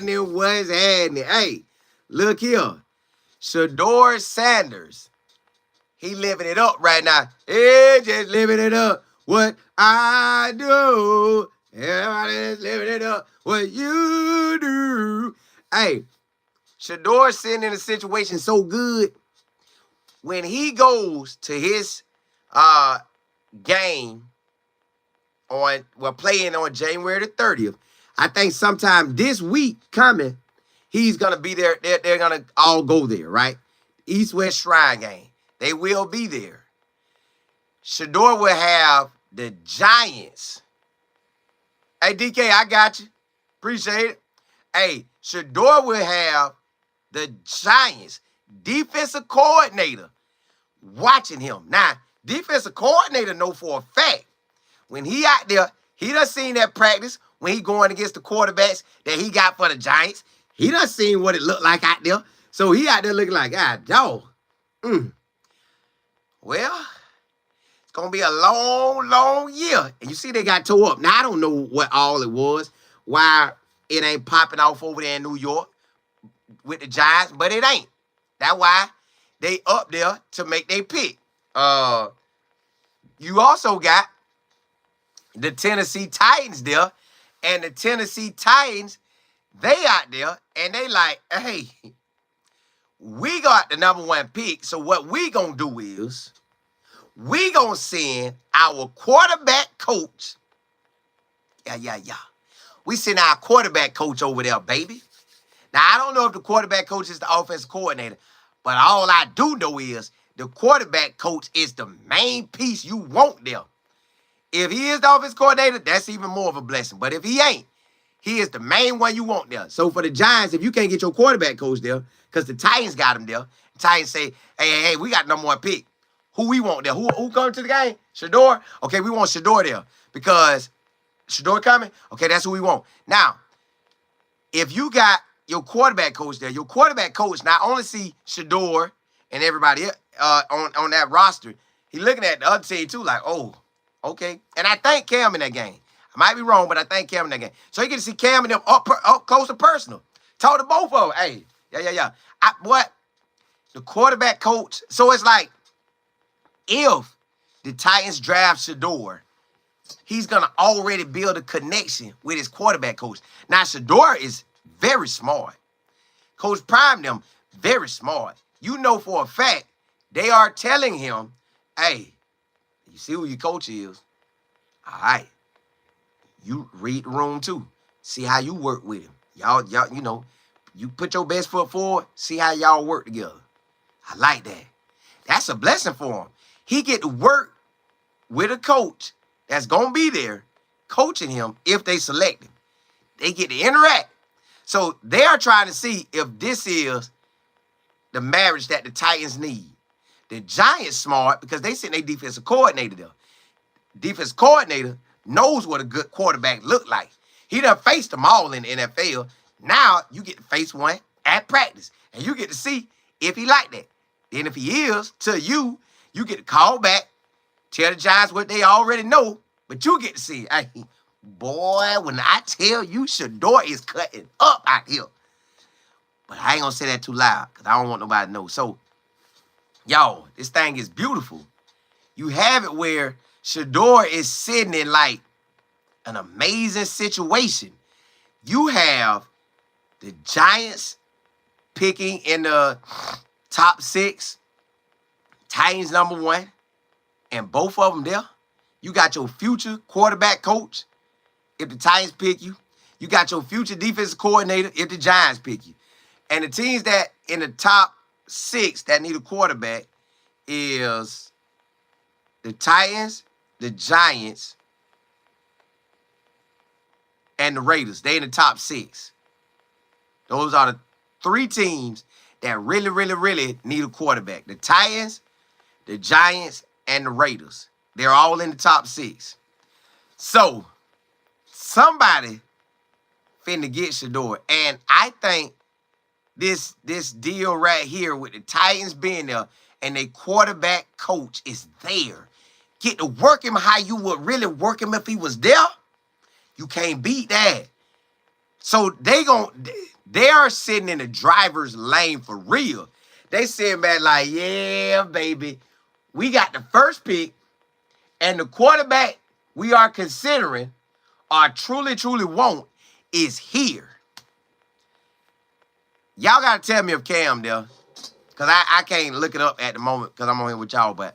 What's happening? Hey, look here. Shedeur Sanders. He living it up right now. He just living it up. What I do. Everybody's living it up. What you do. Hey, Shedeur sitting in a situation so good. When he goes to his game playing on January the 30th, I think sometime this week coming, he's gonna be there. They're gonna all go there, right? East-West Shrine game. They will be there. Shedeur will have the Giants. Hey, DK, I got you. Appreciate it. Hey, Shedeur will have the Giants defensive coordinator watching him. Now, defensive coordinator know for a fact when he out there, he done seen that practice when he going against the quarterbacks that he got for the Giants. He done seen what it looked like out there. So he out there looking like, dog. Well, it's going to be a long, long year. And you see they got tore up. Now, I don't know what all it was, why it ain't popping off over there in New York with the Giants, but it ain't. That's why they up there to make their pick. You also got the Tennessee Titans there, and the Tennessee Titans, they out there, and they like, hey, we got the #1 pick, so what we gonna do is we gonna send our quarterback coach. Yeah. We send our quarterback coach over there, baby. Now, I don't know if the quarterback coach is the offensive coordinator, but all I do know is the quarterback coach is the main piece you want there. If he is the offensive coordinator, that's even more of a blessing. But if he ain't, he is the main one you want there. So for the Giants, if you can't get your quarterback coach there, because the Titans got him there, the Titans say, hey, we got #1 pick. Who we want there? Who coming to the game? Shedeur? Okay, we want Shedeur there. Because Shedeur coming? Okay, that's who we want. Now, if you got your quarterback coach there, your quarterback coach not only see Shedeur and everybody on that roster, he looking at the other team too like, oh, okay. And I think Cam in that game. I might be wrong, but I think Cam in that game. So you get to see Cam and them up close and personal. Talk to both of them. Hey, yeah. The quarterback coach. So it's like, if the Titans draft Shedeur, he's going to already build a connection with his quarterback coach. Now, Shedeur is very smart. Coach Prime them, very smart. You know for a fact, they are telling him, hey, you see who your coach is. All right. You read the room too. See how you work with him. Y'all, you know, you put your best foot forward, see how y'all work together. I like that. That's a blessing for him. He get to work with a coach that's going to be there coaching him if they select him. They get to interact. So they are trying to see if this is the marriage that the Titans need. The Giants smart because they sent their defensive coordinator there. Defensive coordinator knows what a good quarterback look like. He done faced them all in the NFL. Now you get to face one at practice. And you get to see if he like that. Then if he is, to you, you get to call back, tell the Giants what they already know, but you get to see, hey, boy, when I tell you Shedeur is cutting up out here. But I ain't going to say that too loud because I don't want nobody to know. So, y'all, this thing is beautiful. You have it where Shedeur is sitting in like an amazing situation. You have the Giants picking in the top 6, Titans #1, and both of them there. You got your future quarterback coach if the Titans pick you. You got your future defensive coordinator if the Giants pick you. And the teams that in the top 6 that need a quarterback is the Titans, the Giants, and the Raiders. They in the top 6. Those are the 3 teams that really need a quarterback. The Titans, the Giants, and the Raiders. They're all in the top 6. So, somebody finna get Shedeur. And I think this deal right here with the Titans being there and their quarterback coach is there. Get to work him how you would really work him if he was there. You can't beat that. So they are sitting in the driver's lane for real. They sitting back like, yeah, baby, we got the first pick, and the quarterback we are considering or truly want is here. Y'all gotta tell me if Cam there. Cause I can't look it up at the moment because I'm on here with y'all, but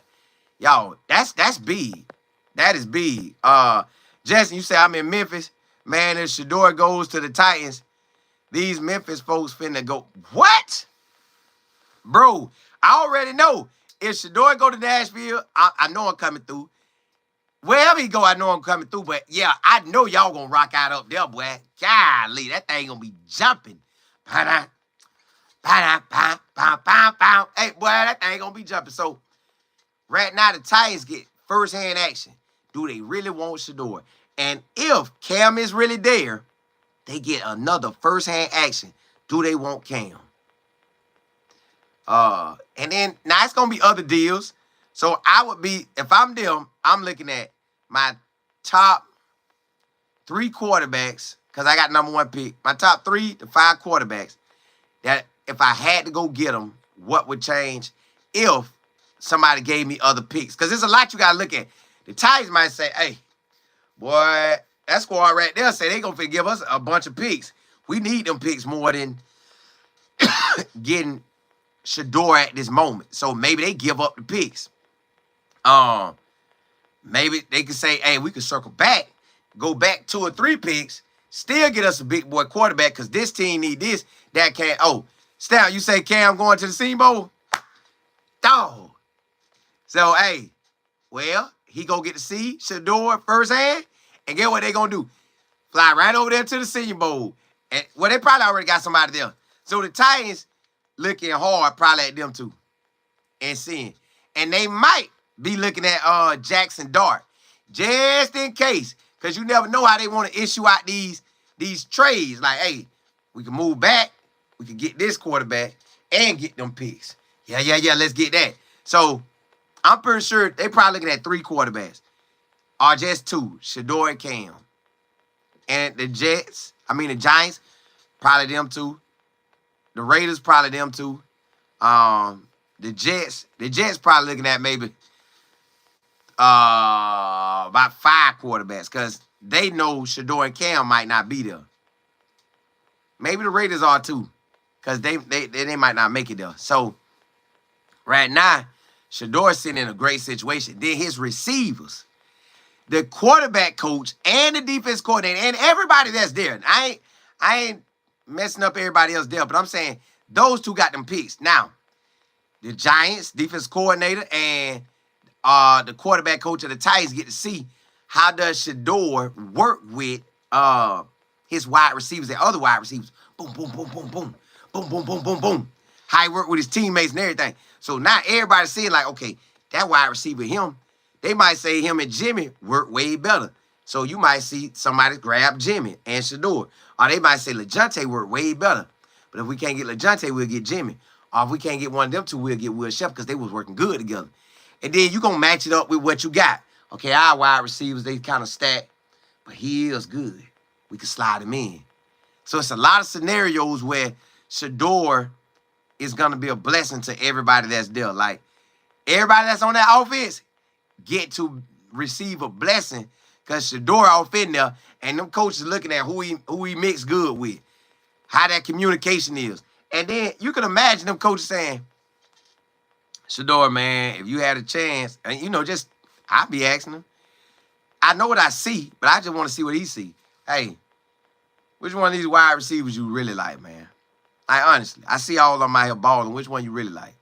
y'all, that's big. That is big. Justin, you say I'm in Memphis. Man, if Shedeur goes to the Titans, these Memphis folks finna go. What? Bro, I already know. If Shedeur go to Nashville, I know I'm coming through. Wherever he go, I know I'm coming through. But yeah, I know y'all gonna rock out up there, boy. Golly, that thing gonna be jumping. Pa-da, pa-da, pa, pa, pa, pa. Hey, boy, that thing gonna be jumping. So right now, the Titans get first-hand action. Do they really want Shedeur? And if Cam is really there, they get another first-hand action. Do they want Cam? And then now it's gonna be other deals. So I would be, if I'm them, I'm looking at my top 3 quarterbacks, because I got number 1 pick. My top 3 to 5 quarterbacks that if I had to go get them, what would change if somebody gave me other picks? Because there's a lot you got to look at. The Titans might say, hey, boy, that squad right there say they going to give us a bunch of picks. We need them picks more than getting Shedeur at this moment. So maybe they give up the picks. Maybe they can say, hey, we can circle back, go back 2 or 3 picks, still get us a big boy quarterback because this team need this, that can't. Oh, Stout, you say Cam going to the Senior Bowl? Dog. So, hey, well, he go get to see Shedeur firsthand, and get what they going to do? Fly right over there to the Senior Bowl. And, well, they probably already got somebody there. So the Titans looking hard probably at them too and seeing. And they might be looking at Jackson Dart just in case, because you never know how they want to issue out these trades. Like, hey, we can move back, we can get this quarterback and get them picks. Yeah, let's get that. So I'm pretty sure they probably looking at 3 quarterbacks, or just 2, Shedeur and Cam. And the Giants, probably them 2. The Raiders, probably them 2. The Jets probably looking at maybe about 5 quarterbacks because they know Shedeur and Cam might not be there. Maybe the Raiders are too because they might not make it there. So right now, Shedeur's sitting in a great situation. Then his receivers, the quarterback coach and the defense coordinator and everybody that's there. I ain't messing up everybody else there, but I'm saying those 2 got them picks. Now, the Giants defense coordinator and the quarterback coach of the Titans get to see how does Shedeur work with his wide receivers and other wide receivers. Boom, boom, boom, boom, boom. Boom, boom, boom, boom, boom. How he work with his teammates and everything. So now everybody's seeing like, okay, that wide receiver, him, they might say him and Jimmy work way better. So you might see somebody grab Jimmy and Shedeur. Or they might say LeJounte work way better. But if we can't get LeJounte, we'll get Jimmy. Or if we can't get one of them 2, we'll get Will Sheff because they was working good together. And then you're going to match it up with what you got. Okay, our wide receivers, they kind of stack, but he is good. We can slide him in. So it's a lot of scenarios where Shedeur is going to be a blessing to everybody that's there. Like, everybody that's on that offense get to receive a blessing because Shedeur off in there, and them coaches looking at who he mixed good with, how that communication is. And then you can imagine them coaches saying, Shedeur, man, if you had a chance, and just I'll be asking him. I know what I see, but I just want to see what he see. Hey, which one of these wide receivers you really like, man? Honestly, I see all of them out here balling. Which one you really like?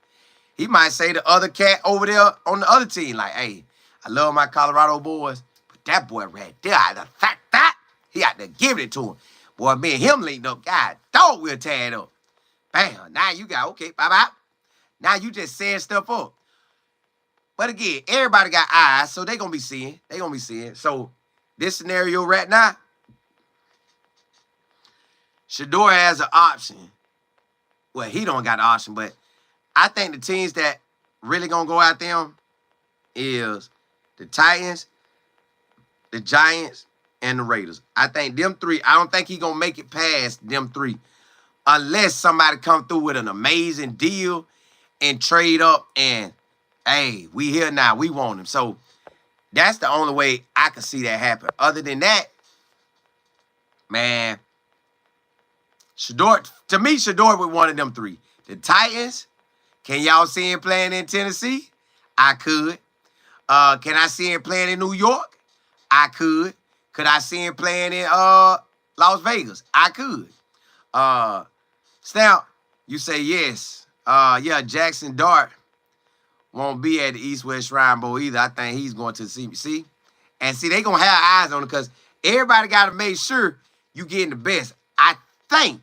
He might say the other cat over there on the other team, like, hey, I love my Colorado boys, but that boy right there, the fact that he had to give it to him. Boy, me and him linked up. God, dog, we'll tear it up. Bam, now you got, okay, bye-bye. Now you just saying stuff up. But again, everybody got eyes, so they going to be seeing. They going to be seeing. So this scenario right now, Shedeur has an option. Well, he don't got an option, but I think the teams that really going to go out there is the Titans, the Giants, and the Raiders. I think them three, I don't think he going to make it past them three unless somebody come through with an amazing deal and trade up and, hey, we here now. We want him. So that's the only way I can see that happen. Other than that, man, Shedeur, to me, Shedeur with one of them three. The Titans, can y'all see him playing in Tennessee? I could. Can I see him playing in New York? I could. Could I see him playing in Las Vegas? I could. Stamp, you say yes. Yeah, Jackson Dart won't be at the East-West Shrine Bowl either. I think he's going to the CBC. And see, they going to have eyes on it because everybody got to make sure you getting the best. I think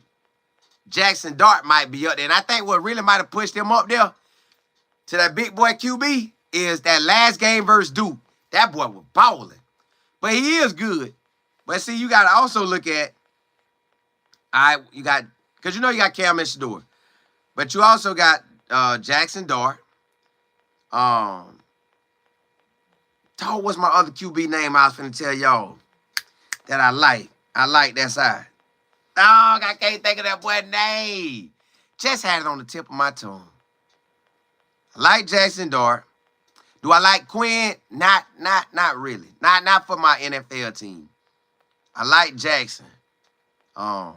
Jackson Dart might be up there. And I think what really might have pushed him up there to that big boy QB is that last game versus Duke. That boy was balling. But he is good. But see, you got to also look at, all right, you got, because you know you got Cam and Shedeur. But you also got Jackson Dart. What's my other QB name I was finna tell y'all that I like? I like that side. Dog, I can't think of that boy's name. Just had it on the tip of my tongue. I like Jackson Dart. Do I like Quinn? Not really. Not for my NFL team. I like Jackson. You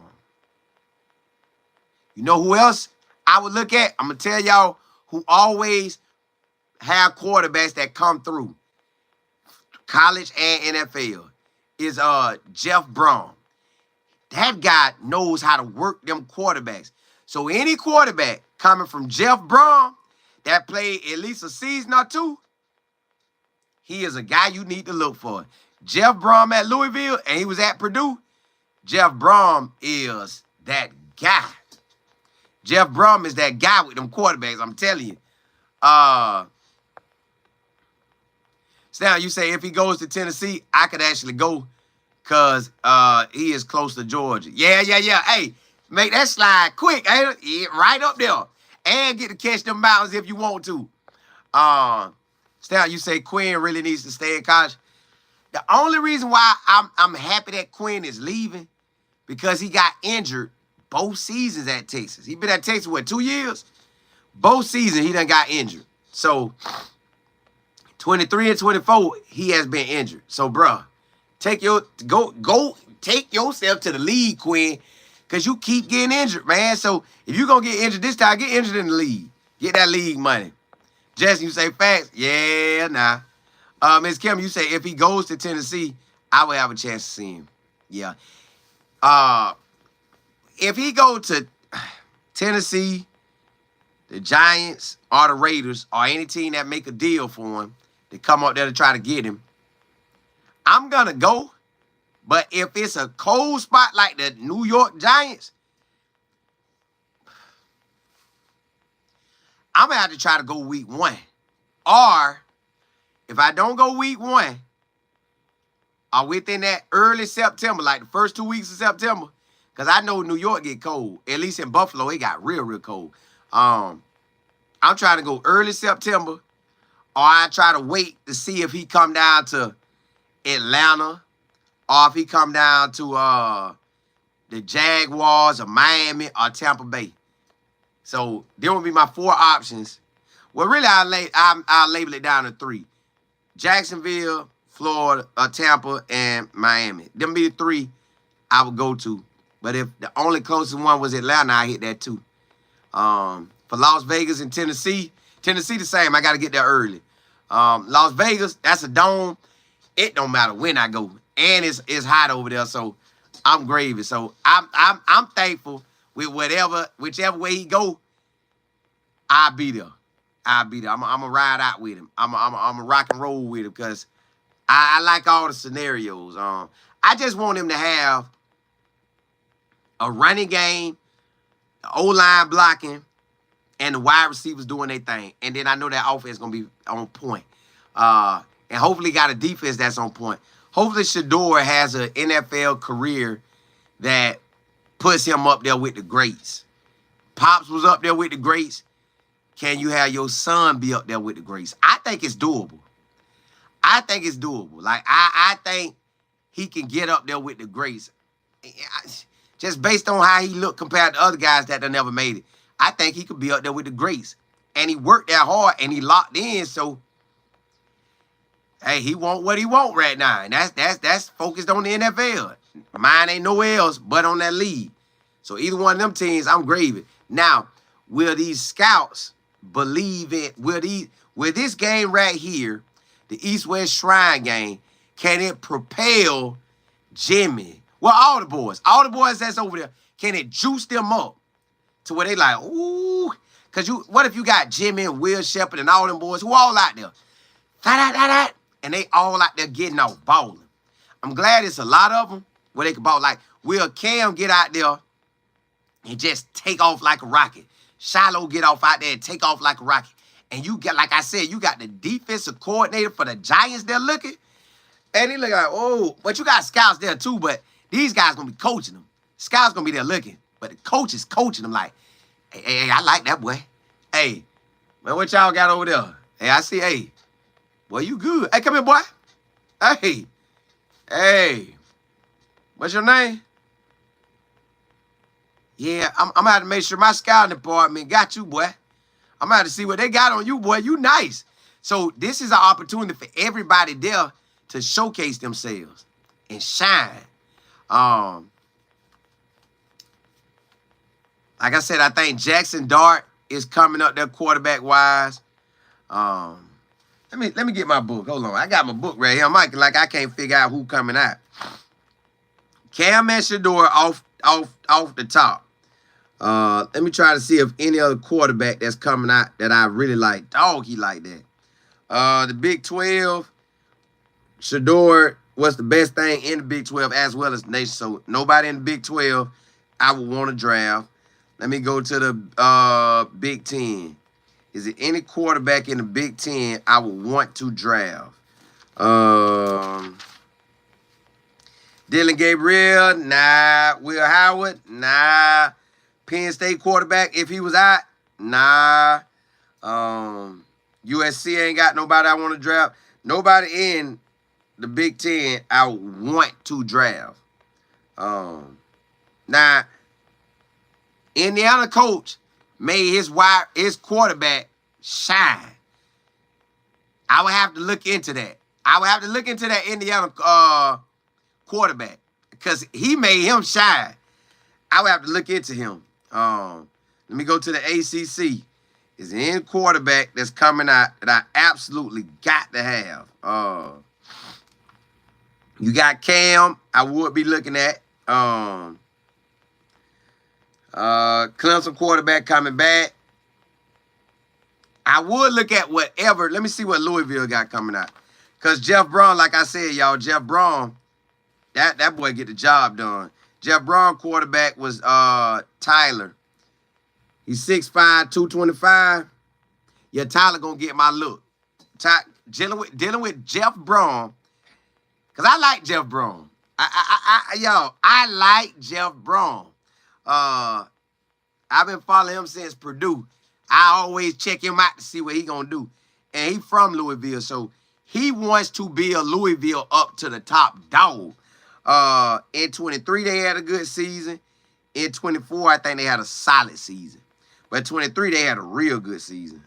know who else I would look at? I'm gonna tell y'all who always have quarterbacks that come through, college and NFL, is Jeff Brom. That guy knows how to work them quarterbacks. So any quarterback coming from Jeff Brom that played at least a season or two, he is a guy you need to look for. Jeff Brom at Louisville, and he was at Purdue. Jeff Brom is that guy. Jeff Brom is that guy with them quarterbacks, I'm telling you. Now, you say if he goes to Tennessee, I could actually go because he is close to Georgia. Yeah. Hey, make that slide quick. Yeah, right up there. And get to catch them mountains if you want to. Now, you say Quinn really needs to stay in college. The only reason why I'm happy that Quinn is leaving because he got injured both seasons at Texas. He been at Texas, what, 2 years? Both seasons he done got injured. So 23 and 24, he has been injured. So, bruh, take yourself to the league, Quinn, because you keep getting injured, man. So if you're gonna get injured this time, get injured in the league. Get that league money. Jesse, you say facts? Yeah, nah. Ms. Kim, you say if he goes to Tennessee, I would have a chance to see him. Yeah. If he go to Tennessee, the Giants, or the Raiders, or any team that make a deal for him, to come up there to try to get him, I'm going to go. But if it's a cold spot like the New York Giants, I'm going to have to try to go week 1. Or if I don't go week 1, or within that early September, like the first 2 weeks of September, because I know New York get cold. At least in Buffalo, it got real cold. I'm trying to go early September, or I try to wait to see if he come down to Atlanta, or if he come down to the Jaguars or Miami or Tampa Bay. So there will be my 4 options. Well, really, I'll label it down to 3. Jacksonville, Florida, Tampa, and Miami. Them be the 3 I would go to. But if the only closest one was Atlanta, I hit that too. For Las Vegas and Tennessee the same. I got to get there early. Las Vegas, that's a dome. It don't matter when I go. And it's hot over there, so I'm gravy. So I'm thankful with whichever way he go, I'll be there. I'm gonna ride out with him. I'm a rock and roll with him because I like all the scenarios. I just want him to have a running game, the O-line blocking, and the wide receivers doing their thing. And then I know that offense is going to be on point. And hopefully got a defense that's on point. Hopefully Shedeur has an NFL career that puts him up there with the greats. Pops was up there with the greats. Can you have your son be up there with the greats? I think it's doable. Like, I think he can get up there with the greats. Just based on how he looked compared to other guys that never made it, I think he could be up there with the greats. And he worked that hard and he locked in. So, hey, he want what he want right now, and that's focused on the NFL. Mine ain't nowhere else but on that league. So either one of them teams, I'm gravy. Now, will these scouts believe it? Will this game right here, the East-West Shrine game, can it propel Jimmy? Well, all the boys that's over there, can it juice them up to where they like, ooh? Because what if you got Jimmy and Will Shepherd and all them boys who all out there? Da-da-da-da. And they all out there getting out balling. I'm glad it's a lot of them where they can ball. Like, will Cam get out there and just take off like a rocket? Shiloh get off out there and take off like a rocket. And you got, like I said, you got the defensive coordinator for the Giants there looking. And he look like, oh, but you got scouts there too, but these guys going to be coaching them. Scouts going to be there looking, but the coach is coaching them like, hey, I like that boy. Hey, man, what y'all got over there? Hey, I see, hey, boy, you good. Hey, come here, boy. Hey, what's your name? Yeah, I'm going to have to make sure my scouting department got you, boy. I'm going to have to see what they got on you, boy. You nice. So this is an opportunity for everybody there to showcase themselves and shine. Like I said, I think Jackson Dart is coming up there quarterback-wise. Let me get my book. Hold on. I got my book right here. I'm like I can't figure out who coming out. Cam and Shedeur off the top. Let me try to see if any other quarterback that's coming out that I really like. Dog, he like that. The Big 12, Shedeur was the best thing in the Big 12 as well as the nation. So nobody in the Big 12 I would want to draft. Let me go to the Big 10. Is there any quarterback in the Big 10 I would want to draft? Dylan Gabriel, nah. Will Howard, nah. Penn State quarterback, if he was out, nah. USC ain't got nobody I want to draft. Nobody in the Big 10 I would want to draft. Now, Indiana coach made his quarterback shine. I would have to look into that. I would have to look into that Indiana quarterback because he made him shine. I would have to look into him. Let me go to the ACC. Is there any quarterback that's coming out that I absolutely got to have? You got Cam, I would be looking at. Clemson quarterback coming back. I would look at whatever. Let me see what Louisville got coming out. Because Jeff Braun, like I said, y'all, Jeff Braun, that boy get the job done. Jeff Braun quarterback was Tyler. He's 6'5", 225. Yeah, Tyler gonna get my look. Dealing with Jeff Braun, because I like Jeff Braun. I like Jeff Braun. I've been following him since Purdue. I always check him out to see what he gonna do. And he from Louisville, so he wants to build Louisville up to the top dog. In 23, they had a good season. In 24, I think they had a solid season. But 23, they had a real good season.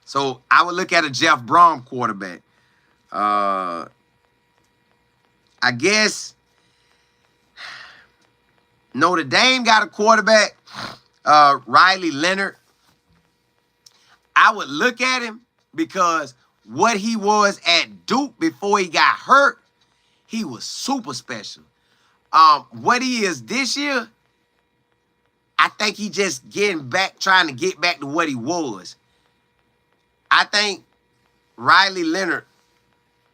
So I would look at a Jeff Braun quarterback. I guess Notre Dame got a quarterback, Riley Leonard. I would look at him because what he was at Duke before he got hurt, he was super special. What he is this year, I think he just trying to get back to what he was. I think Riley Leonard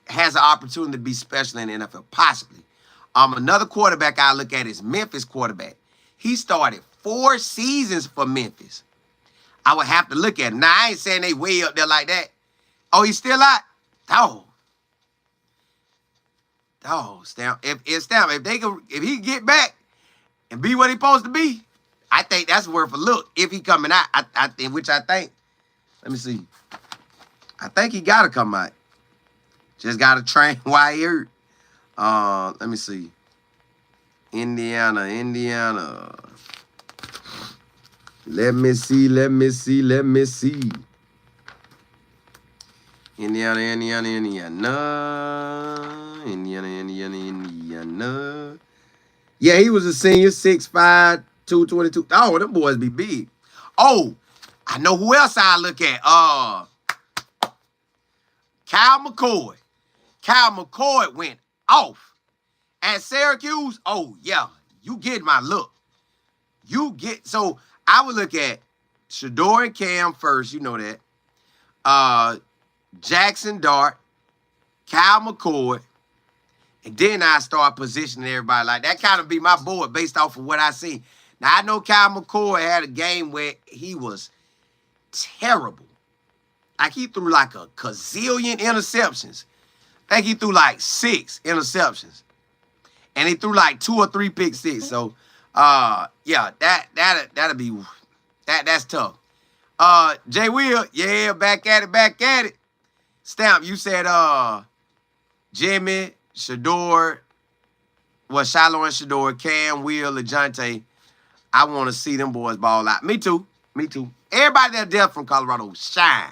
has an opportunity to be special in the NFL, possibly. Another quarterback I look at is Memphis quarterback. He started 4 seasons for Memphis. I would have to look at him. Now, I ain't saying they way up there like that. Oh, he's still out? Stamp. If he can get back and be what he's supposed to be, I think that's worth a look. If he coming out, I think. Let me see. I think he got to come out. Just got to train while he hurt. Let me see. Indiana. Let me see. Indiana. Yeah, he was a senior, 6'5", 222. Oh, them boys be big. Oh, I know who else I look at. Kyle McCord. Kyle McCord went off at Syracuse. Oh, yeah, you get my look. So I would look at Shedeur and Cam first, you know that. Jackson Dart, Kyle McCord, and then I start positioning everybody like that. Kind of be my board based off of what I see. Now, I know Kyle McCord had a game where he was terrible. Like, he threw like a gazillion interceptions. I think he threw like 6 interceptions. And he threw like 2 or 3 pick six. So, yeah, that'll be, that's tough. Jay Will, yeah, back at it. Stamp, you said, Jimmy, Shedeur, Shiloh and Shedeur, Cam, Will, LeJontay. I want to see them boys ball out. Me too. Everybody that's there from Colorado shine.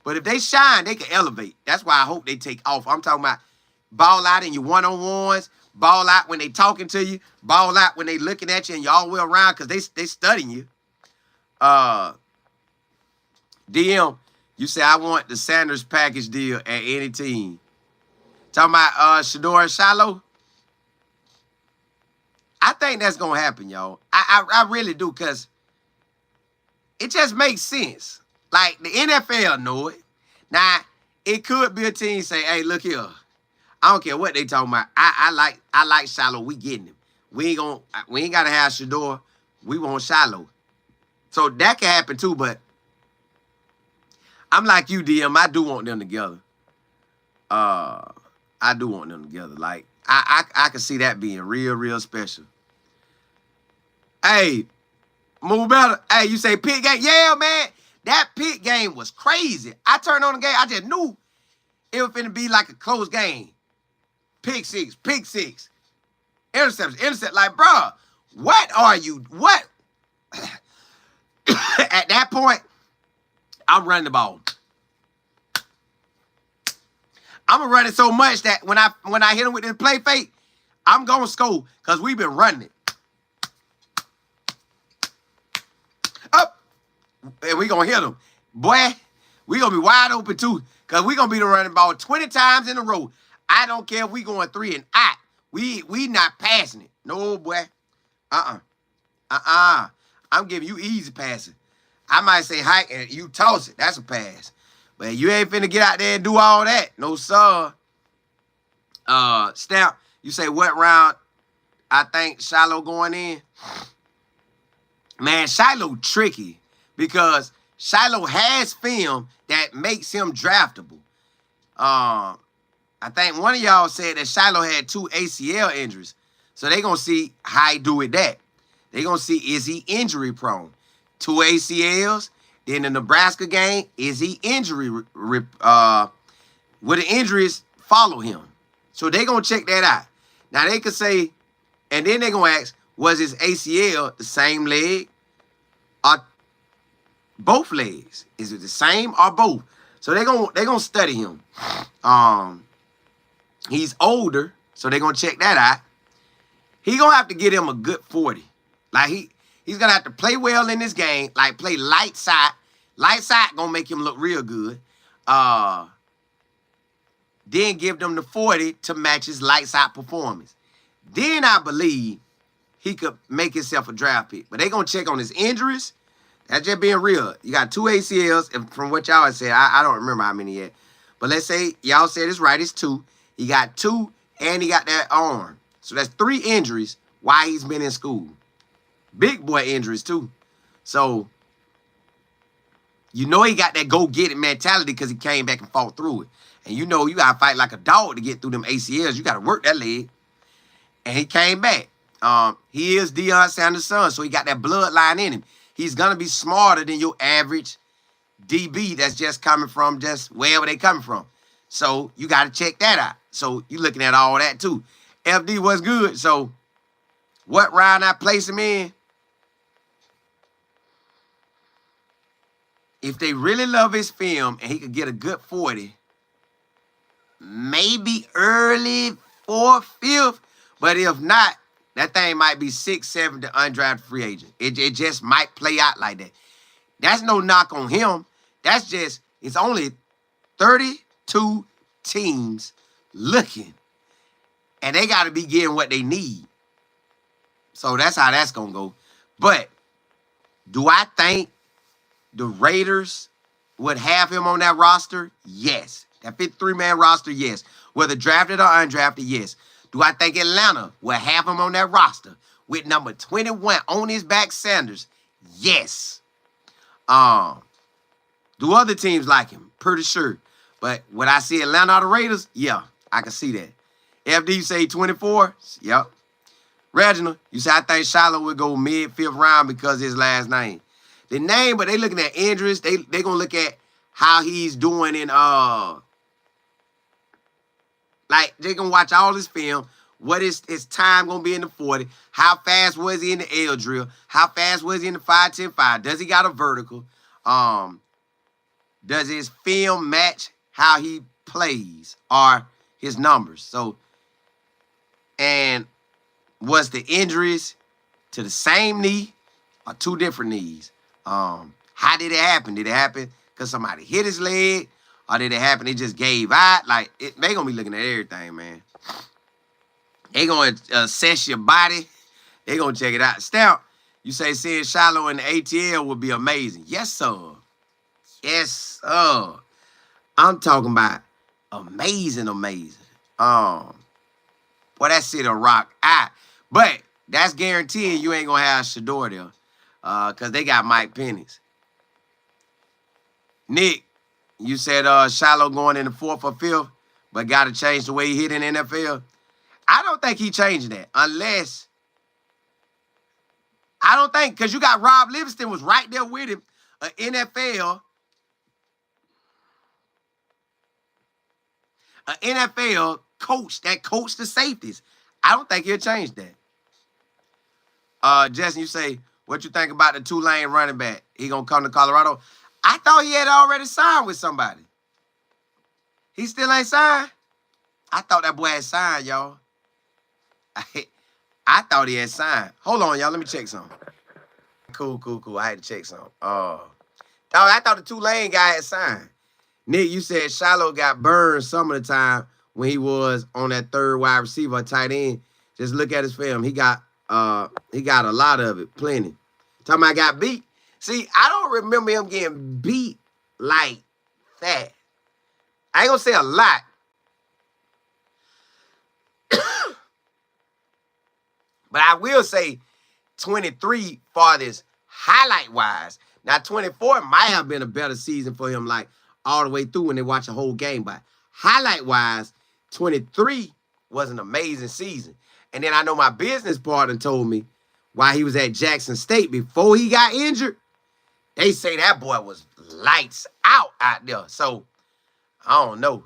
But if they shine, they can elevate. That's why I hope they take off. I'm talking about ball out in your one-on-ones, ball out when they talking to you, ball out when they looking at you and you all the way around because they studying you. DM, you say, I want the Sanders package deal at any team. Talking about Shedeur and Shiloh. I think that's going to happen, y'all. I really do, because it just makes sense. Like, the NFL know it. Now, it could be a team say, hey, look here. I don't care what they talking about. I like Shiloh. We getting him. We ain't got to have Shedeur. We want Shiloh. So that can happen too, but I'm like you, DM. I do want them together. I do want them together. Like, I can see that being real special. Hey, move better. Hey, you say Pitt game? Yeah, man. That Pitt game was crazy. I turned on the game. I just knew it was finna be like a close game. Pick six. Intercept. Like, bro, what are you? What? At that point, I'm running the ball. I'm gonna run it so much that when I hit him with this play fake, I'm gonna score because we've been running it. Up, and we gonna hit him. Boy, we gonna be wide open too, because we gonna be the running ball 20 times in a row. I don't care if we going 3 and out. We not passing it. No, boy. I'm giving you easy passing. I might say hike and you toss it. That's a pass. But you ain't finna get out there and do all that. No, sir. Stamp, you say what round I think Shiloh going in? Man, Shiloh tricky because Shiloh has film that makes him draftable. I think one of y'all said that Shiloh had 2 ACL injuries. So they going to see how he do with that. They going to see, is he injury prone? 2 ACLs. In the Nebraska game, is he injury? Will the injuries follow him? So they going to check that out. Now, they could say, and then they going to ask, was his ACL the same leg or both legs? Is it the same or both? So they gonna study him. He's older, so they're going to check that out. He going to have to get him a good 40. Like, he's going to have to play well in this game, like play light side. Light side going to make him look real good. Then give them the 40 to match his light side performance. Then I believe he could make himself a draft pick. But they're going to check on his injuries. That's just being real. You got 2 ACLs, and from what y'all said, I don't remember how many yet. But let's say y'all said it's right, it's 2. He got 2, and he got that arm. So that's 3 injuries while he's been in school. Big boy injuries, too. So, you know he got that go-get-it mentality because he came back and fought through it. And you know you got to fight like a dog to get through them ACLs. You got to work that leg. And he came back. He is Deion Sanders' son, so he got that bloodline in him. He's going to be smarter than your average DB that's just coming from just wherever they coming from. So you got to check that out. So you looking at all that too. FD was good. So what round I place him in? If they really love his film and he could get a good 40, maybe early 4th, 5th. But if not, that thing might be 6, 7 to undrafted free agent. It just might play out like that. That's no knock on him. That's just, it's only 32 teams looking. And they got to be getting what they need. So that's how that's going to go. But do I think the Raiders would have him on that roster? Yes. That 53-man roster, yes. Whether drafted or undrafted, yes. Do I think Atlanta will have him on that roster with number 21 on his back, Sanders? Yes. Do other teams like him? Pretty sure. But would I see Atlanta or the Raiders? Yeah, I can see that. FD, you say 24? Yep. Reginald, you say I think Shiloh would go mid-5th round because of his last name. The name, but they looking at injuries. They gonna look at how he's doing in like they gonna watch all his film. What is his time gonna be in the 40? How fast was he in the L drill? How fast was he in the 5-10-5? Does he got a vertical? Does his film match how he plays or his numbers? So, and was the injuries to the same knee or 2 different knees? How did it happen? Did it happen because somebody hit his leg? Or did it happen, it just gave out? Like, they going to be looking at everything, man. They going to assess your body. They going to check it out. Stamp, you say seeing Shiloh in the ATL would be amazing. Yes, sir. Yes, sir. I'm talking about amazing, amazing. Boy, that shit'll rock out. But that's guaranteeing you ain't going to have Shedeur there. Because they got Mike Penix. Nick, you said Shiloh going in the 4th or 5th, but got to change the way he hit in the NFL. I don't think he changing that unless, I don't think, because you got Rob Livingston was right there with him, an NFL coach that coached the safeties. I don't think he'll change that. Justin, you say, what you think about the Tulane running back? He going to come to Colorado? I thought he had already signed with somebody. He still ain't signed? I thought that boy had signed, y'all. I thought he had signed. Hold on, y'all. Let me check something. Cool. I had to check something. I thought the Tulane guy had signed. Nick, you said Shiloh got burned some of the time when he was on that 3rd wide receiver, tight end. Just look at his film. He got a lot of it, plenty. Talking about got beat. See, I don't remember him getting beat like that. I ain't gonna say a lot. But I will say 23 farthest highlight-wise. Now, 24 might have been a better season for him, like, all the way through when they watch a whole game. But highlight-wise, 23 was an amazing season. And then I know my business partner told me while he was at Jackson State, before he got injured, they say that boy was lights out there. So, I don't know.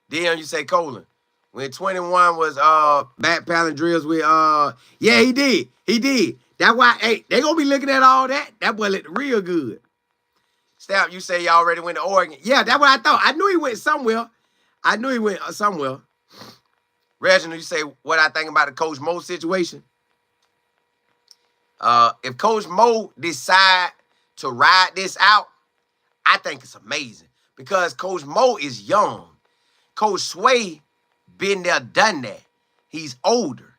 Then you say Colin. When 21 was backpedaling drills with yeah, he did. He did. That's why, hey, they gonna be looking at all that. That boy looked real good. Stamp, you say you already went to Oregon. Yeah, that's what I thought. I knew he went somewhere. Reginald, you say what I think about the Coach Mo situation. If Coach Mo decide to ride this out, I think it's amazing. Because Coach Mo is young. Coach Sway been there, done that. He's older.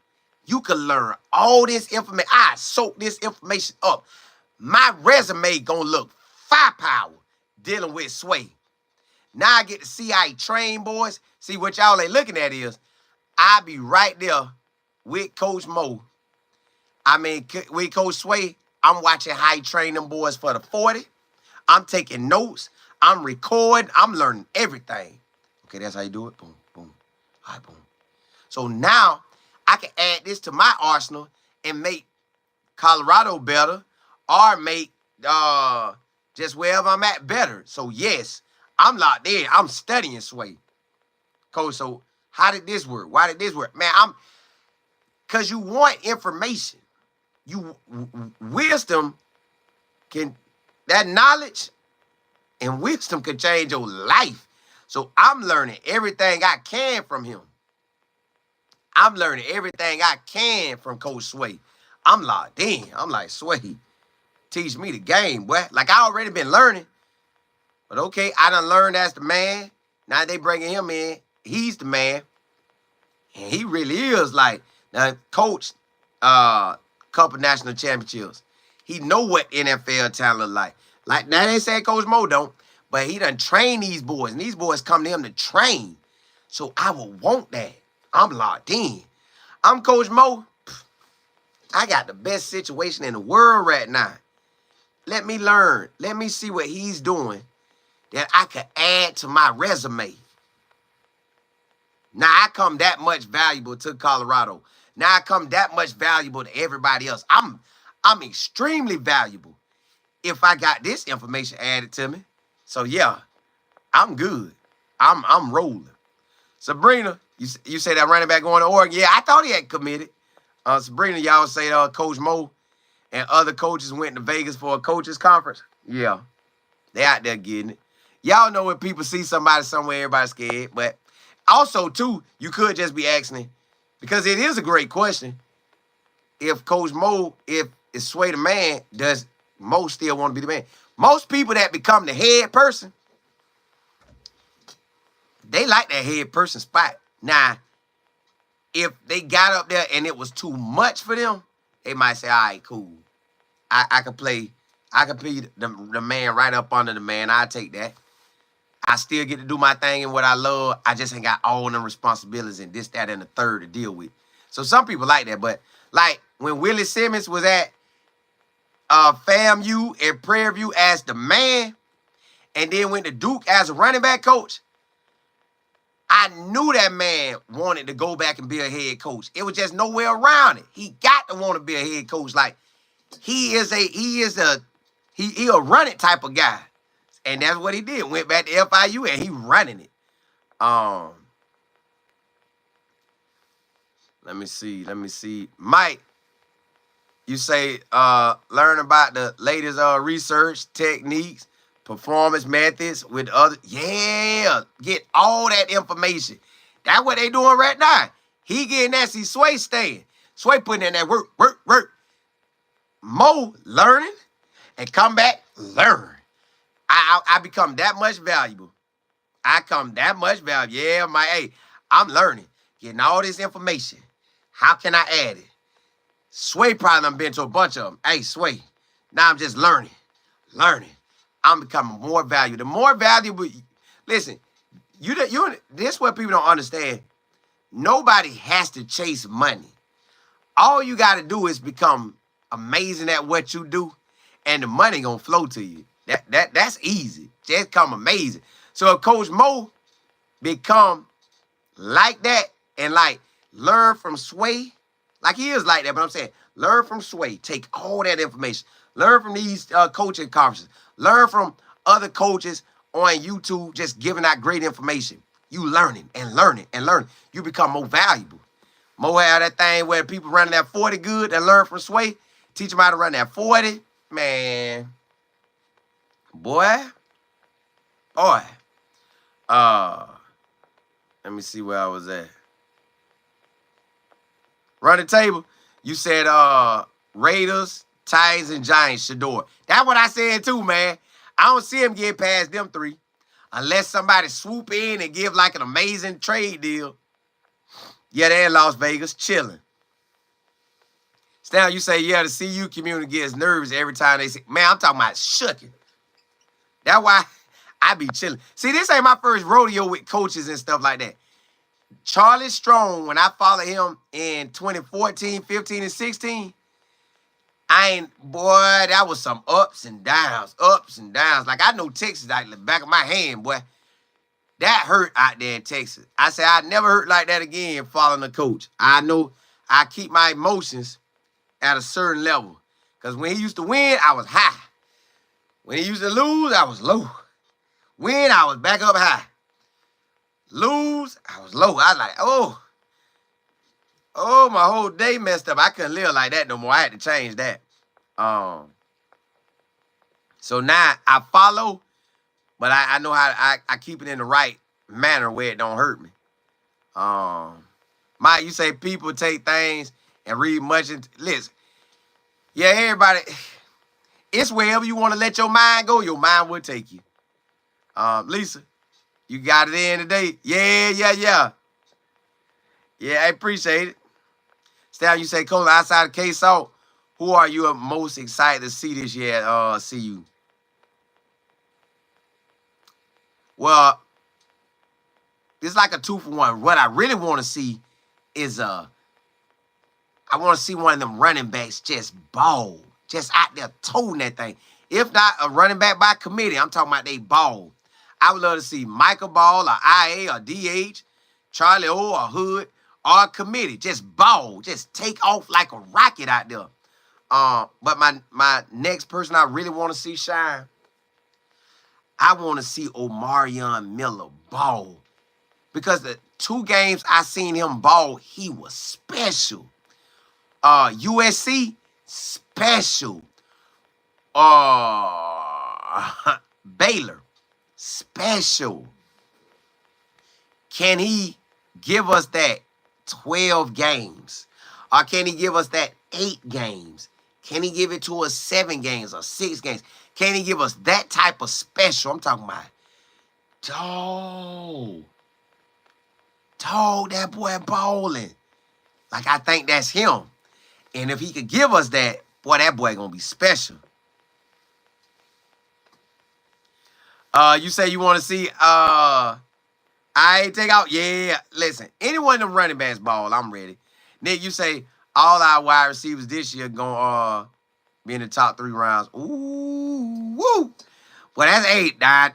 You can learn all this information. I soak this information up. My resume gonna look firepower dealing with Sway. Now I get to see how he train boys. See, what y'all ain't looking at is, I be right there with Coach Mo. I mean, with Coach Sway, I'm watching how he train them boys for the 40. I'm taking notes. I'm recording. I'm learning everything. Okay, that's how you do it. Boom, boom. All right, boom. So now I can add this to my arsenal and make Colorado better, or make just wherever I'm at better. So, yes, I'm locked in. I'm studying Sway. Coach, so how did this work? Why did this work? Man, because you want information. Wisdom that knowledge and wisdom can change your life. So I'm learning everything I can from him. I'm learning everything I can from Coach Sway. I'm locked in. I'm like, Sway, teach me the game, boy. Like, I already been learning. But okay, I done learned as the man. Now they bringing him in. He's the man. And he really is like, now, coach couple national championships. He know what NFL talent look like. Like, now they say Coach Mo don't, but he done train these boys. And these boys come to him to train. So I will want that. I'm locked in. I'm Coach Mo. I got the best situation in the world right now. Let me learn. Let me see what he's doing that I could add to my resume. Now I come that much valuable to Colorado. Now I come that much valuable to everybody else. I'm extremely valuable if I got this information added to me. So yeah, I'm good. I'm rolling. Sabrina, you say that running back going to Oregon? Yeah, I thought he had committed. Sabrina, y'all say Coach Mo and other coaches went to Vegas for a coaches conference. Yeah, they out there getting it. Y'all know when people see somebody somewhere, everybody's scared. But also, too, you could just be asking, because it is a great question. If Coach Mo, if Sway the man, does Mo still want to be the man? Most people that become the head person, they like that head person spot. Now, if they got up there and it was too much for them, they might say, all right, cool. I could play, I could be the man right up under the man. I'll take that. I still get to do my thing and what I love. I just ain't got all them responsibilities and this, that, and the third to deal with. So some people like that. But like when Willie Simmons was at FAMU and Prairie View as the man and then went to Duke as a running back coach, I knew that man wanted to go back and be a head coach. It was just no way around it. He got to want to be a head coach. Like he a run it type of guy. And that's what he did. Went back to FIU and he running it. Let me see. Mike, you say learn about the latest research techniques, performance methods with other. Yeah, get all that information. That's what they doing right now. He getting that. See, Sway staying. Sway putting in that work. Mo learning and come back learn. I become that much valuable. I come that much valuable. Yeah, hey, I'm learning, getting all this information. How can I add it? Sway probably done been to a bunch of them. Hey, Sway, now I'm just learning. I'm becoming more valuable. The more valuable, listen, this is what people don't understand. Nobody has to chase money. All you got to do is become amazing at what you do, and the money gonna flow to you. That's easy. Just come amazing. So if Coach Mo become like that and like learn from Sway, like he is like that, but I'm saying learn from Sway. Take all that information. Learn from these coaching conferences. Learn from other coaches on YouTube just giving out great information. You learning and learning and learning. You become more valuable. Mo have that thing where people running that 40 good and learn from Sway. Teach them how to run that 40. Man. Boy. Let me see where I was at. Run the table. You said Raiders, Titans, and Giants, Shedeur. That's what I said too, man. I don't see him getting past them three. Unless somebody swoop in and give like an amazing trade deal. Yeah, they're in Las Vegas, chilling. Now you say, yeah, the CU community gets nervous every time they say, man, I'm talking about shooking. That's why I be chilling. See, this ain't my first rodeo with coaches and stuff like that. Charlie Strong, when I followed him in 2014, 15, and 16, boy, that was some ups and downs. Like, I know Texas like the back of my hand, boy. That hurt out there in Texas. I said, I never hurt like that again following a coach. I know I keep my emotions at a certain level. Because when he used to win, I was high. When he used to lose, I was low. Win, I was back up high. Lose, I was low. I was like, oh, my whole day messed up. I couldn't live like that no more. I had to change that. So now I follow, but I know how I keep it in the right manner where it don't hurt me. Mike, you say people take things and read much into, listen, yeah, everybody, it's wherever you want to let your mind go, your mind will take you. Lisa, you got it in today. Yeah. Yeah, I appreciate it. Stan, you say, Coach, outside of K-Salt, who are you most excited to see this year at CU? Well, it's like a 2-for-1. What I really want to see is I want to see one of them running backs just ball, just out there toting that thing. If not a running back by committee, I'm talking about they ball. I would love to see Michael Ball or IA or DH, Charlie O or Hood or a committee. Just ball, just take off like a rocket out there. But my next person I really want to see shine, I want to see Omarion Miller ball. Because the 2 games I seen him ball, he was special. USC, special. Baylor, special. Can he give us that 12 games? Or can he give us that 8 games? Can he give it to us 7 games or 6 games? Can he give us that type of special? I'm talking about, dog, that boy balling. Like, I think that's him. And if he could give us that, boy, that boy gonna be special. You say you want to see I take out? Yeah. Listen, anyone in the running backs ball, I'm ready. Nick, you say all our wide receivers this year gonna be in the top 3 rounds. Ooh, woo. Well, that's 8, dog.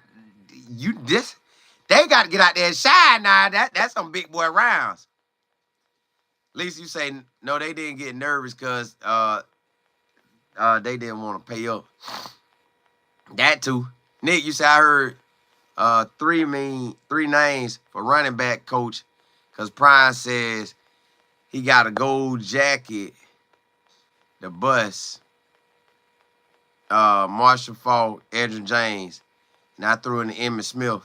They got to get out there and shine now. That's some big boy rounds. Lisa, you say no, they didn't get nervous because they didn't want to pay up. That too. Nick, you say I heard 3 names for running back coach because Prime says he got a gold jacket, the bus, Marshall Falk, Edrin James, and I threw in the Emmitt Smith,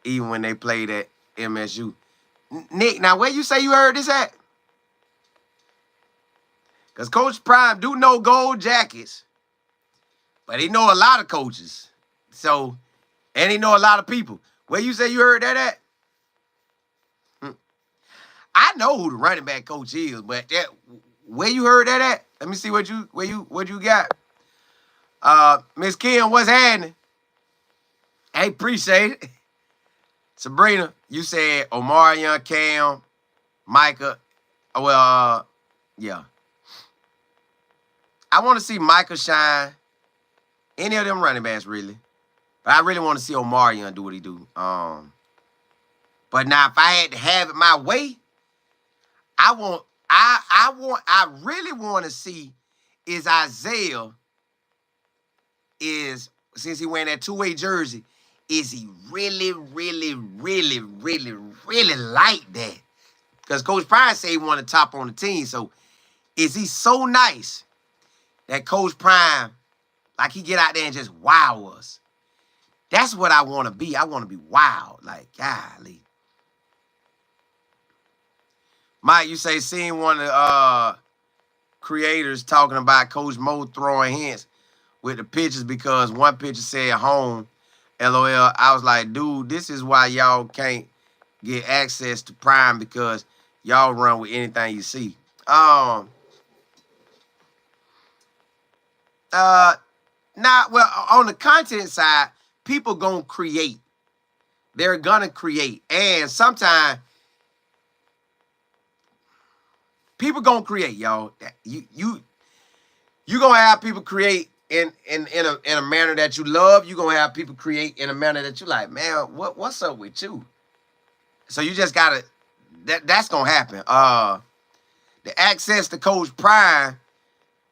even when they played at MSU. Nick, now where you say you heard this at? Because Coach Prime do know gold jackets, but he know a lot of coaches. So, and he know a lot of people. Where you say you heard that at? I know who the running back coach is, but where you heard that at? Let me see what you got. Miss Kim, what's happening? Hey, appreciate it. Sabrina, you said Omarion, Cam, Micah. Yeah. I want to see Micah shine. Any of them running backs, really. But I really want to see Omarion do what he do. But now, if I had to have it my way, I really want to see is Isaiah since he wearing that 2-way jersey, is he really like that? Because Coach Prime said he wanted top on the team. So is he so nice that Coach Prime, like he get out there and just wow us? That's what I want to be. I want to be wild. Like, golly. Mike, you say seeing one of the creators talking about Coach Mo throwing hints with the pictures because one picture said home, LOL. I was like, dude, this is why y'all can't get access to Prime because y'all run with anything you see. Well, on the content side, people gonna create. They're gonna create. And sometimes people gonna create, y'all. You gonna have people create in a manner that you love. You gonna have people create in a manner that you like, man, what's up with you? So you just gotta that's gonna happen. The access to Coach Prime,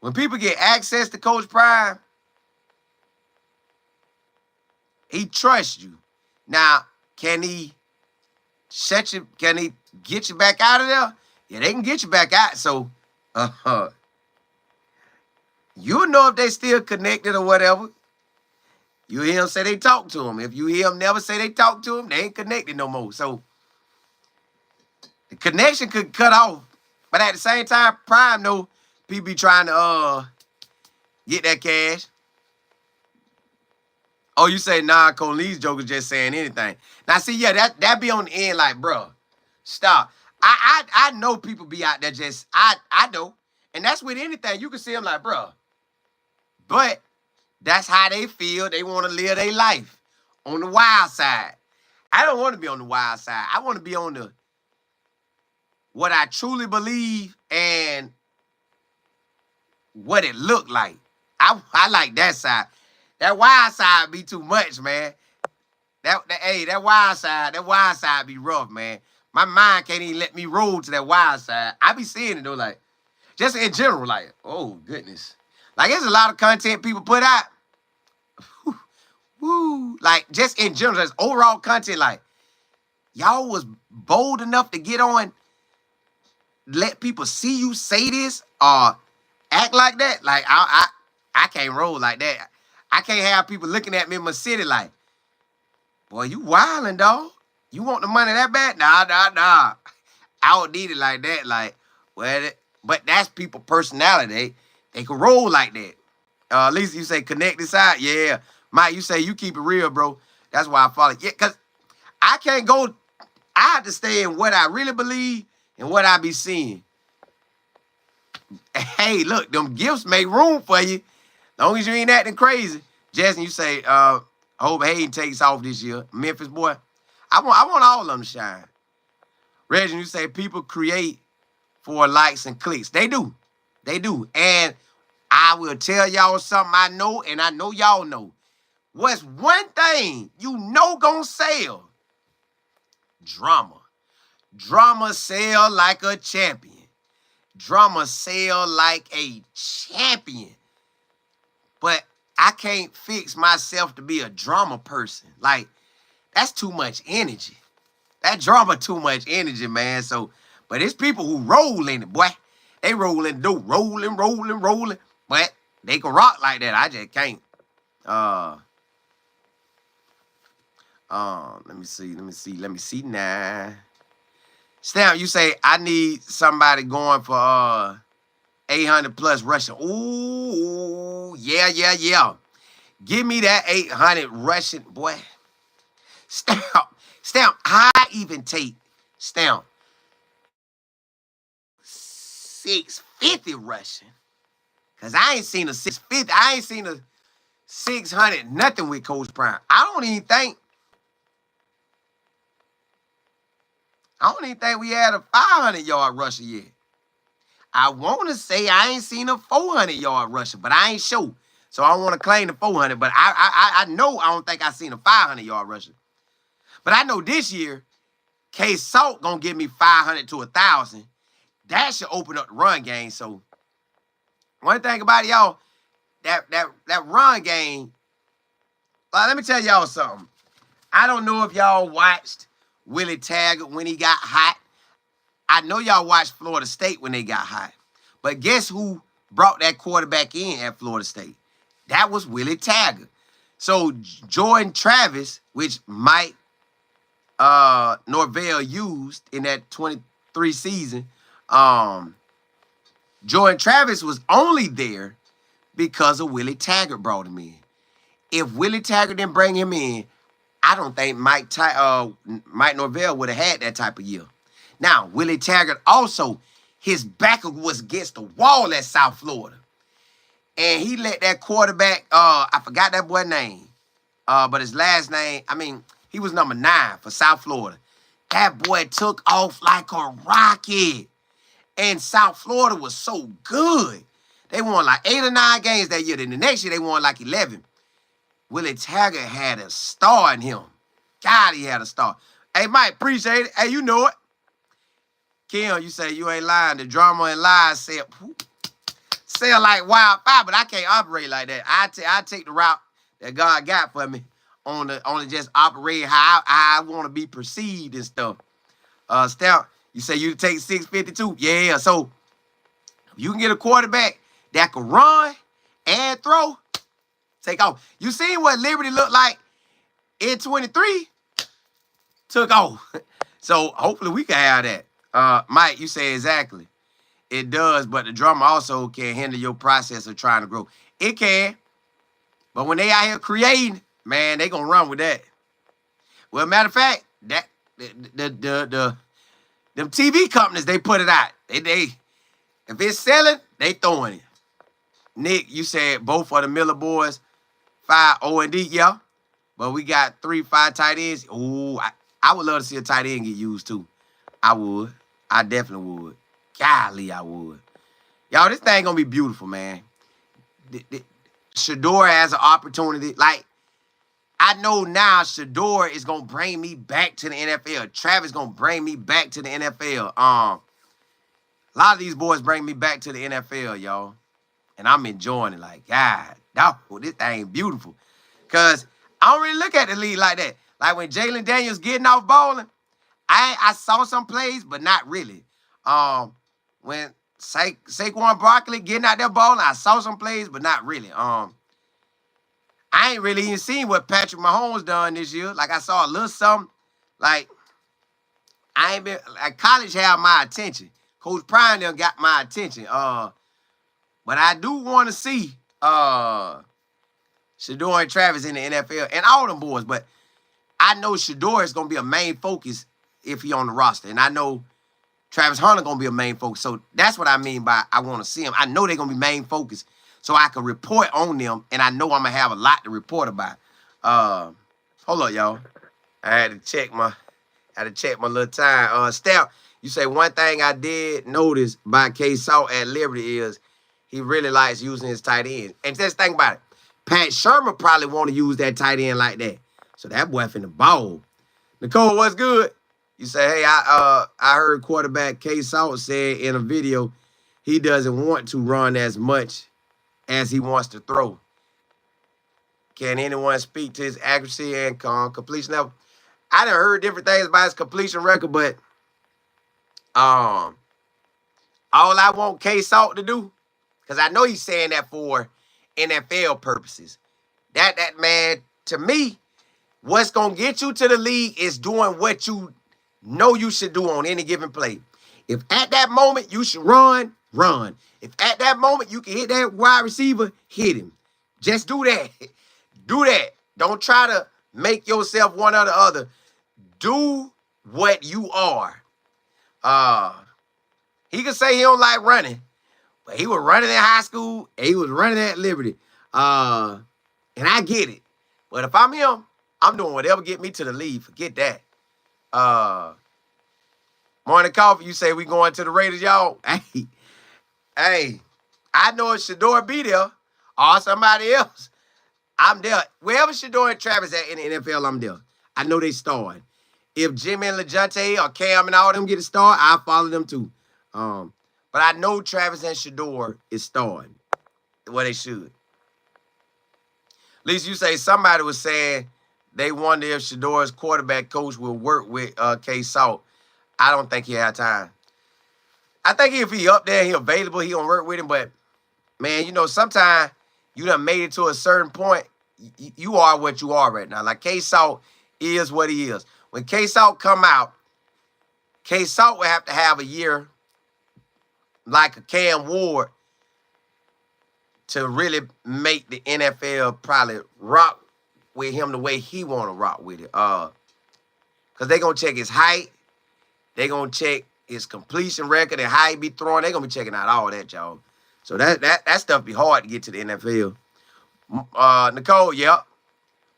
when people get access to Coach Prime, He trusts you. Now, can he shut you? Can he get you back out of there? Yeah, they can get you back out. So, you'll know if they still connected or whatever. You hear them say they talk to him. If you hear them never say they talk to him, they ain't connected no more. So, the connection could cut off. But at the same time, Prime know people be trying to get that cash. Oh, you say, nah, Cole's joker's just saying anything. Now, see, yeah, that be on the end like, bro, stop. I know people be out there just, I know. And that's with anything. You can see them like, bro. But that's how they feel. They want to live their life on the wild side. I don't want to be on the wild side. I want to be on the what I truly believe and what it looked like. I like that side. That wild side be too much, man. That wild side be rough, man. My mind can't even let me roll to that wild side. I be seeing it though, like, just in general, like, oh goodness. Like, there's a lot of content people put out. Woo. Like, just in general, just overall content, like, y'all was bold enough to get on, let people see you say this or act like that. Like, I can't roll like that. I can't have people looking at me in my city like, boy, you wildin', dog. You want the money that bad? Nah. I don't need it like that. Like, well, but that's people personality. They can roll like that. At least you say connect this out. Yeah. Mike, you say you keep it real, bro. That's why I follow. Yeah, because I can't go. I have to stay in what I really believe and what I be seeing. Hey, look, them gifts make room for you. Long as you ain't acting crazy. Justin, you say, hope Hayden takes off this year. Memphis boy. I want all of them to shine. Reggie, you say people create for likes and clicks. They do. They do. And I will tell y'all something I know, and I know y'all know. What's one thing you know gonna sell? Drama. Drama sell like a champion. Drama sell like a champion. But I can't fix myself to be a drama person. Like, that's too much energy. That drama too much energy, man. So, but it's people who roll in it, boy. They roll in the dough, rolling. But they can rock like that. I just can't. Let me see now. Stamp, you say, I need somebody going for 800 plus rushing. Ooh, yeah. Give me that 800 rushing, boy. Stamp, I even take, Stamp, 650 rushing. Because I ain't seen a 650. I ain't seen a 600 nothing with Coach Prime. I don't even think we had a 500-yard rusher yet. I want to say I ain't seen a 400-yard rusher, but I ain't sure. So I don't want to claim the 400, but I know I don't think I seen a 500-yard rusher. But I know this year, K-Salt going to give me 500 to 1,000. That should open up the run game. So one thing about y'all, that run game, let me tell y'all something. I don't know if y'all watched Willie Taggart when he got hot. I know y'all watched Florida State when they got hot. But guess who brought that quarterback in at Florida State? That was Willie Taggart. So Jordan Travis, which Mike Norvell used in that 23 season, Jordan Travis was only there because of Willie Taggart brought him in. If Willie Taggart didn't bring him in, I don't think Mike Norvell would have had that type of year. Now, Willie Taggart also, his back was against the wall at South Florida. And he let that quarterback, I forgot that boy's name, but his last name, he was number 9 for South Florida. That boy took off like a rocket. And South Florida was so good. They won like 8 or 9 games that year. Then the next year, they won like 11. Willie Taggart had a star in him. God, he had a star. Hey, Mike, appreciate it. Hey, you know it. Kim, you say you ain't lying. The drama and lies sell like wildfire, but I can't operate like that. I take the route that God got for me. on the just operate how I want to be perceived and stuff. Stout, you say you take 652. Yeah, so if you can get a quarterback that can run and throw, take off. You seen what Liberty looked like in 23? Took off. So hopefully we can have that. Mike, you say exactly. It does, but the drama also can hinder your process of trying to grow. It can. But when they out here creating, man, they gonna run with that. Well, matter of fact, that them TV companies, they put it out. They if it's selling, they throwing it. Nick, you said both of the Miller boys, 5 O&D, yeah. But we got 3-5 tight ends. Ooh, I would love to see a tight end get used too. I would. I definitely would. Golly, I would. Y'all, this thing gonna be beautiful, man. Shedeur has an opportunity. Like, I know now Shedeur is going to bring me back to the NFL. Travis going to bring me back to the NFL. A lot of these boys bring me back to the NFL, y'all. And I'm enjoying it. Like, God, this thing beautiful. Because I don't really look at the league like that. Like, when Jalen Daniels getting off balling, I saw some plays, but not really. When Saquon Barkley getting out there balling, I saw some plays, but not really. I ain't really even seen what Patrick Mahomes done this year. Like, I saw a little something. Like, I ain't been, like, college had my attention. Coach Prime done got my attention. But I do want to see Shedeur and Travis in the NFL and all them boys. But I know Shedeur is going to be a main focus if he on the roster. And I know Travis Hunter going to be a main focus. So that's what I mean by I want to see him. I know they're going to be main focus so I can report on them. And I know I'm going to have a lot to report about. Hold up, y'all. I had to check my little time. Steph, you say one thing I did notice by K-Salt at Liberty is he really likes using his tight end. And just think about it. Pat Shermer probably want to use that tight end like that. So that boy finna ball. Nicole, what's good? You say, hey, I heard quarterback K-Salt said in a video he doesn't want to run as much as he wants to throw. Can anyone speak to his accuracy and completion level? I done heard different things about his completion record, but all I want K-Salt to do, because I know he's saying that for NFL purposes. That man, to me, what's going to get you to the league is doing what you know you should do on any given play. If at that moment you should run, run. If at that moment you can hit that wide receiver, hit him. Just do that. Do that. Don't try to make yourself one or the other. Do what you are. He could say he don't like running, but he was running in high school and he was running at Liberty. And I get it. But if I'm him, I'm doing whatever get me to the league. Forget that. Morning Coffee, you say we going to the Raiders, y'all? Hey, I know if Shedeur be there or somebody else, I'm there. Wherever Shedeur and Travis at in the NFL, I'm there. I know they starting. If Jimmy and LeJounte or Cam and all them get a start, I'll follow them too. But I know Travis and Shedeur is starting. Well, they should. At least you say somebody was saying they wonder if Shedeur's quarterback coach will work with K-Salt. I don't think he had time. I think if he up there, he available, he gonna work with him. But, man, you know, sometimes you done made it to a certain point. You are what you are right now. Like, K-Salt is what he is. When K-Salt come out, K-Salt will have to have a year like a Cam Ward to really make the NFL probably rock with him the way he want to rock with it. Because they're going to check his height. They're going to check his completion record and how he be throwing. They're going to be checking out all that, y'all. So that stuff be hard to get to the NFL. Nicole, yep.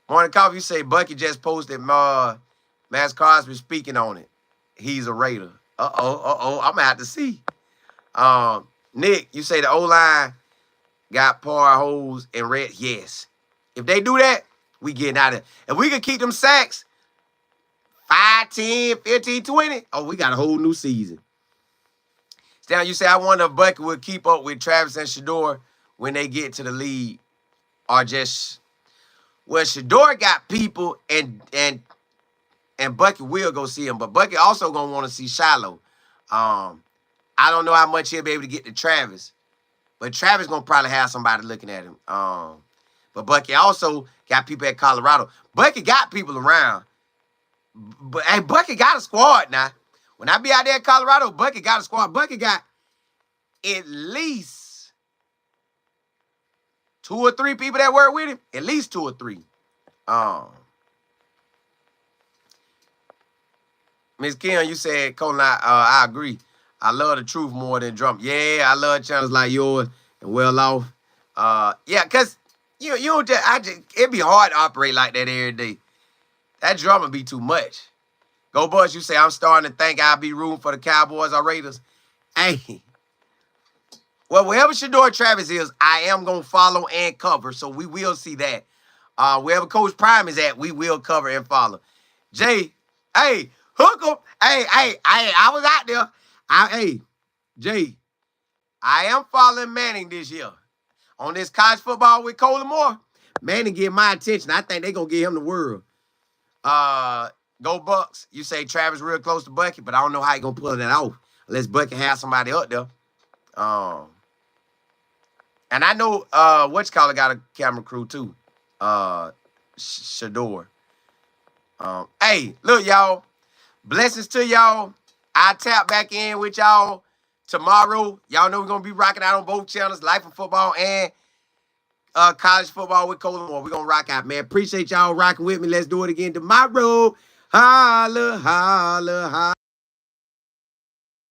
Morning Coffee, you say Bucky just posted Max Crosby speaking on it. He's a Raider. I'm going to have to see. Nick, you say the O-line got par holes and red. Yes. If they do that, we getting out of it. If we can keep them sacks 5, 10, 15, 20, we got a whole new season. Stan, you say, I wonder if Bucky will keep up with Travis and Shedeur when they get to the league or just Well, Shedeur got people, and Bucky will go see him, but Bucky also gonna want to see Shiloh. I don't know how much he'll be able to get to Travis, but Travis gonna probably have somebody looking at him. But Bucky also got people at Colorado. Bucky got people around, but hey, Bucky got a squad now. When I be out there in Colorado, Bucky got a squad. Bucky got at least 2 or 3 people that work with him. At least 2 or 3. Miss Kim, you said, Colin, I agree. I love the truth more than drum. Yeah, I love channels like yours and Well Off. Yeah, because you don't just, it'd be hard to operate like that every day. That drama be too much. Go Bucks, you say, I'm starting to think I'll be rooting for the Cowboys or Raiders. Hey, well, wherever Shedeur Travis is, I am going to follow and cover, so we will see that. Wherever Coach Prime is at, we will cover and follow. Jay, hey, hook 'em. Hey, I was out there. Hey, Jay, I am following Manning this year. On this college football with Colin Moore, Manning get my attention. I think they're going to give him the world. Go Bucks. You say Travis real close to Bucky, but I don't know how he going to pull that off unless Bucky has somebody up there. And I know whatchamacallit got a camera crew too. Shedeur. Hey, look, y'all. Blessings to y'all. I'll tap back in with y'all tomorrow. Y'all know we're going to be rocking out on both channels, Life of Football and college football with Colin Moore. We're going to rock out, man. Appreciate y'all rocking with me. Let's do it again tomorrow. Holla, holla, holla.